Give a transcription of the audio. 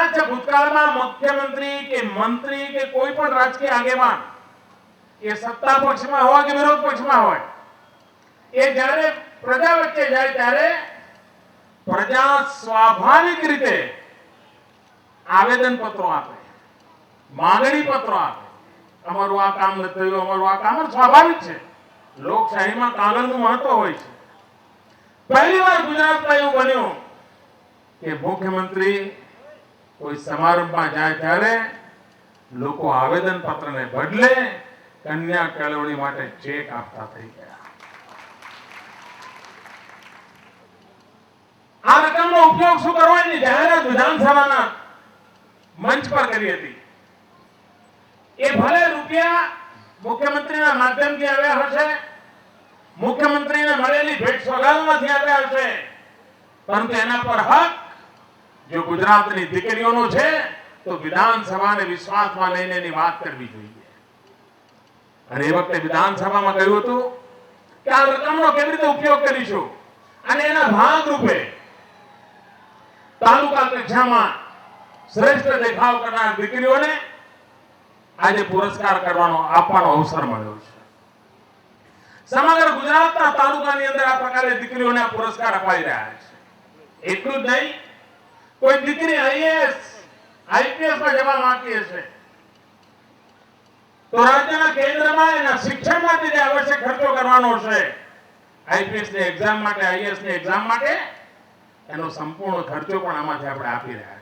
યાદ છે ભૂતકાળમાં મુખ્યમંત્રી કે મંત્રી કે કોઈ પણ રાજકીય આગેવાન એ સત્તા પક્ષમાં હોય કે વિરોધ પક્ષમાં હોય, એ જ્યારે પ્રજા વચ્ચે જાય ત્યારે પ્રજા સ્વાભાવિક રીતે આવેદન પત્રો આપે, માંગણી પત્રો આપે, અમારું આ કામ નથી થયું, અમારું આ કામ સ્વાભાવિક છે. લોકશાહીમાં કાગળનું મહત્વ હોય છે. પહેલી વાર ગુજરાતમાં એવું બન્યું કે મુખ્યમંત્રી કોઈ સમારંભમાં જાય ત્યારે લોકો આવેદન પત્રને બદલે કન્યા કેળવણી માટે ચેક આપતા થઈ ગયા. આ રકમનો ઉપયોગ શું કરવાની જાહેરાત વિધાનસભાના મંચ પર કરી હતી. એ ભલે રૂપિયા મુખ્યમંત્રીના માધ્યમથી આવ્યા હશે, મુખ્યમંત્રીને મળેલી ભેટ સોગાદમાંથી આવ્યા હશે, પરંતુ એના પર હક જો ગુજરાતની દીકરીઓનો છે તો વિધાનસભાને વિશ્વાસમાં લઈને એની વાત કરવી જોઈએ. અને એ વખતે વિધાનસભામાં કહ્યું હતું કે આ રકમનો કેવી રીતે ઉપયોગ કરીશું, અને એના ભાગરૂપે તાલુકા કક્ષામાં શ્રેષ્ઠ દેખાવ કરનાર દીકરીઓને આજે પુરસ્કાર આપવાનો અવસર મળ્યો છે. સમગ્ર ગુજરાતના તાલુકાની અંદર આ પ્રકારે દીકરીઓને આ પુરસ્કાર અપાઈ રહ્યા છે. એટલું જ નહીં, કોઈ દીકરી આઈએએસ આઈપીએસ માં જવા માંગતી હશે તો રાજ્યના કેન્દ્રમાં એના શિક્ષણ માટે જે આવશ્યક ખર્ચો કરવાનો છે, આઈપીએસ ની એક્ઝામ માટે, આઈએએસ ની એક્ઝામ માટે, એનો સંપૂર્ણ ખર્ચો પણ આમાંથી આપણે આપી રહ્યા છીએ.